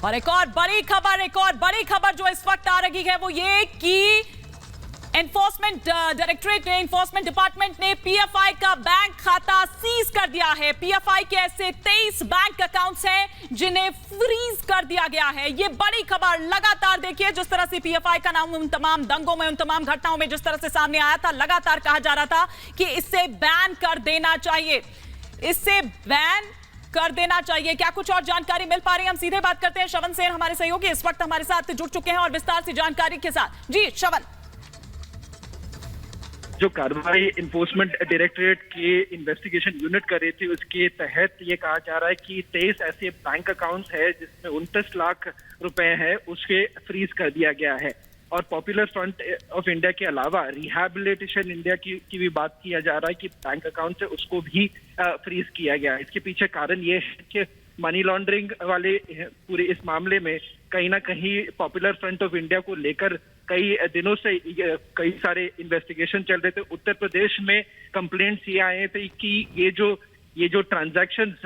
और एक और बड़ी खबर जो इस वक्त आ रही है वो ये कि एनफोर्समेंट डिपार्टमेंट ने पीएफआई का बैंक खाता सीज कर दिया है। पीएफआई के ऐसे 23 बैंक अकाउंट्स हैं जिन्हें फ्रीज कर दिया गया है। ये बड़ी खबर लगातार देखिए, जिस तरह से पीएफआई का नाम उन तमाम दंगों में, उन तमाम घटनाओं में जिस तरह से सामने आया था, लगातार कहा जा रहा था कि इसे बैन कर देना चाहिए, इससे बैन कर देना चाहिए। क्या कुछ और जानकारी मिल पा रही है? हम सीधे बात करते हैं श्रवण सेन, हमारे सहयोगी इस वक्त हमारे साथ जुड़ चुके हैं और विस्तार से जानकारी के साथ। जी श्रवण। जो कार्रवाई इन्फोर्समेंट डायरेक्टरेट के इन्वेस्टिगेशन यूनिट कर रही थी, उसके तहत ये कहा जा रहा है कि 23 ऐसे बैंक अकाउंट्स है जिसमें 29 लाख रुपए है, उसके फ्रीज कर दिया गया है। और पॉपुलर फ्रंट ऑफ इंडिया के अलावा रिहैबिलिटेशन इंडिया की भी बात किया जा रहा है कि बैंक अकाउंट है उसको भी फ्रीज किया गया है। इसके पीछे कारण ये है कि मनी लॉन्ड्रिंग वाले पूरे इस मामले में कहीं ना कहीं पॉपुलर फ्रंट ऑफ इंडिया को लेकर कई दिनों से कई सारे इन्वेस्टिगेशन चल रहे थे। उत्तर प्रदेश में कंप्लेंट्स ये आए थे कि ये जो transactions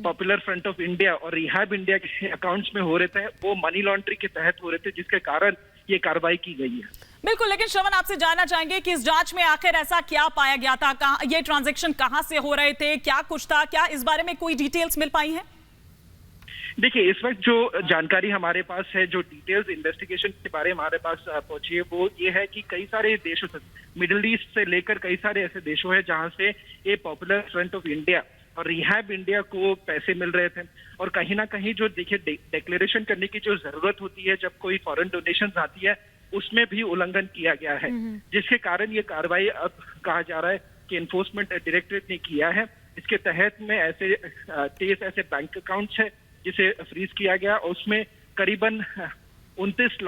popular front of India और रिहैब इंडिया के अकाउंट्स में हो रहे थे वो मनी लॉन्ड्रिंग के तहत हो रहे थे, जिसके कारण ये कार्रवाई की गई है। बिल्कुल, लेकिन श्रवण आपसे जानना चाहेंगे कि इस जांच में आखिर ऐसा क्या पाया गया था, कहां ये ट्रांजैक्शन कहां से हो रहे थे, क्या कुछ था, क्या इस बारे में कोई डिटेल्स मिल पाई है? देखिए, इस वक्त जो जानकारी हमारे पास है, जो डिटेल्स इन्वेस्टिगेशन के बारे में हमारे पास पहुंची है, वो ये है कि कई सारे देशों से, मिडिल ईस्ट से लेकर कई सारे ऐसे देशों हैं जहां से ये पॉपुलर फ्रंट ऑफ इंडिया और रिहैब इंडिया को पैसे मिल रहे थे। और कहीं ना कहीं जो देखिए डिक्लेरेशन करने की जो जरूरत होती है जब कोई फॉरेन डोनेशन आती है, उसमें भी उल्लंघन किया गया है, जिसके कारण ये कार्रवाई अब कहा जा रहा है कि एनफोर्समेंट डायरेक्टरेट ने किया है। इसके तहत में ऐसे 23 ऐसे बैंक अकाउंट्स है जिसे फ्रीज किया गया और उसमें करीबन 29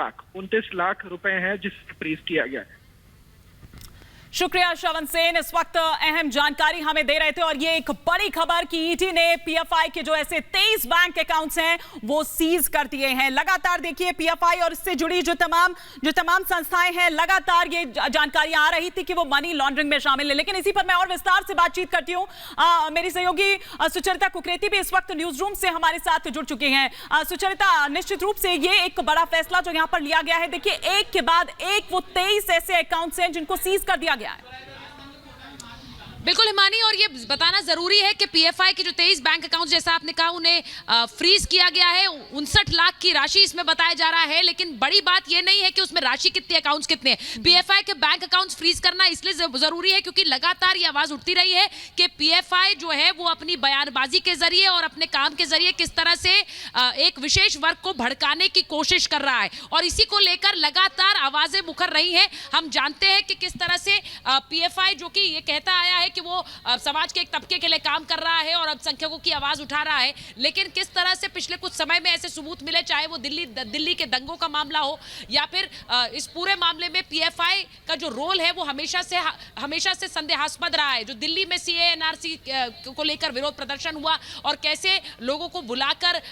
लाख रुपए हैं जिसे फ्रीज किया गया है। शुक्रिया श्रवण सेन, इस वक्त अहम जानकारी हमें दे रहे थे। और ये एक बड़ी खबर कि ईडी ने पीएफआई के जो ऐसे 23 बैंक अकाउंट्स हैं वो सीज कर दिए हैं। लगातार देखिए पीएफआई और इससे जुड़ी जो तमाम संस्थाएं हैं, लगातार ये जानकारी आ रही थी कि वो मनी लॉन्ड्रिंग में शामिल है। लेकिन इसी पर मैं और विस्तार से बातचीत करती हूँ। मेरी सहयोगी सुचरिता कुकरेती भी इस वक्त न्यूज रूम से हमारे साथ जुड़ चुकी हैं। सुचरिता, निश्चित रूप से ये एक बड़ा फैसला जो यहाँ पर लिया गया है, देखिए एक के बाद एक वो 23 ऐसे अकाउंट्स हैं जिनको सीज कर दिया गया है। बिल्कुल हिमानी, और ये बताना जरूरी है कि पीएफआई के जो 23 बैंक अकाउंट जैसा आपने कहा उन्हें फ्रीज किया गया है। 59 लाख की राशि इसमें बताया जा रहा है, लेकिन बड़ी बात ये नहीं है कि उसमें राशि कितनी, अकाउंट्स कितने हैं। पीएफआई के बैंक अकाउंट्स फ्रीज करना इसलिए जरूरी है क्योंकि लगातार ये आवाज उठती रही है कि पीएफआई जो है वो अपनी बयानबाजी के जरिए और अपने काम के जरिए किस तरह से एक विशेष वर्ग को भड़काने की कोशिश कर रहा है, और इसी को लेकर लगातार आवाजें मुखर रही हैं। हम जानते हैं कि किस तरह से पीएफआई जो कि ये कहता आया है कि वो समाज के एक तबके के लिए काम कर रहा है और अल्पसंख्यकों की आवाज उठा रहा है, लेकिन किस तरह से पिछले कुछ समय में ऐसे सबूत मिले, चाहे वो दिल्ली के दंगों का मामला हो या फिर इस पूरे मामले में पीएफआई का जो रोल है वो हमेशा से संदेहास्पद रहा है। जो दिल्ली में सीएए एनआरसी को लेकर विरोध प्रदर्शन हुआ और कैसे लोगों को बुलाकर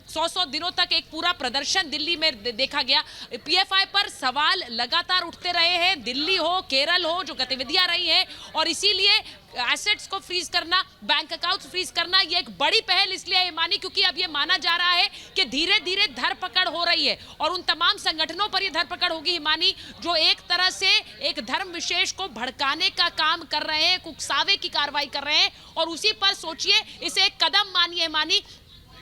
100 दिनों तक एक पूरा प्रदर्शन दिल्ली में देखा गया। पीएफआई पर सवाल लगातार उठते रहे हैं, दिल्ली हो, केरल हो, जो गतिविधियां रही हैं, और इसीलिए एसेट्स को फ्रीज करना, बैंक अकाउंट फ्रीज करना, ये एक बड़ी पहल इसलिए है मानी क्योंकि अब ये माना जा रहा है कि धीरे धीरे धरपकड़ हो रही है और उन तमाम संगठनों पर ये धरपकड़ होगी हिमानी जो एक तरह से एक धर्म विशेष को भड़काने का काम कर रहे हैं, उकसावे की कार्रवाई कर रहे हैं। और उसी पर सोचिए, इसे एक कदम मानिए हिमानी,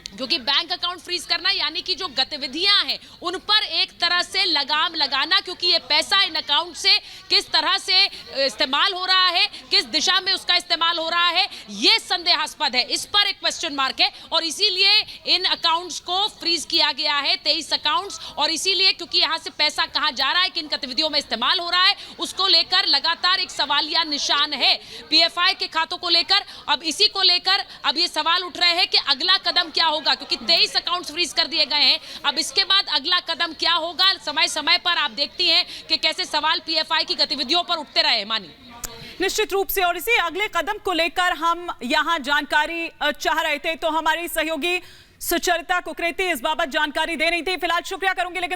क्योंकि बैंक अकाउंट फ्रीज करना यानी कि जो गतिविधियां हैं उन पर एक तरह से लगाम लगाना, क्योंकि ये पैसा इन अकाउंट से किस तरह से इस्तेमाल हो रहा है, किस दिशा में उसका इस्तेमाल हो रहा है, ये संदेहास्पद है, इस पर एक क्वेश्चन मार्क है। और इसीलिए इन अकाउंट्स को फ्रीज किया गया है, 23 अकाउंट्स, और इसीलिए क्योंकि यहाँ से पैसा कहाँ जा रहा है, किन गतिविधियों में इस्तेमाल हो रहा है, उसको लेकर लगातार एक सवालिया निशान है पीएफआई के खातों को लेकर। अब इसी को लेकर अब ये सवाल उठ रहे हैं कि अगला कदम क्या होगा, क्योंकि 23 अकाउंट्स फ्रीज कर दिए गए हैं। अब इसके बाद अगला कदम क्या होगा, समय समय पर आप देखती हैं कि कैसे सवाल पीएफआई की गतिविधियों पर उठते रहे मानी। निश्चित रूप से, और इसी अगले कदम को लेकर हम यहां जानकारी चाह रहे थे, तो हमारी सहयोगी सुचरिता कुकरेती इस बाबत जानकारी दे रही थी। फिलहाल शुक्रिया करूंगी, लेकिन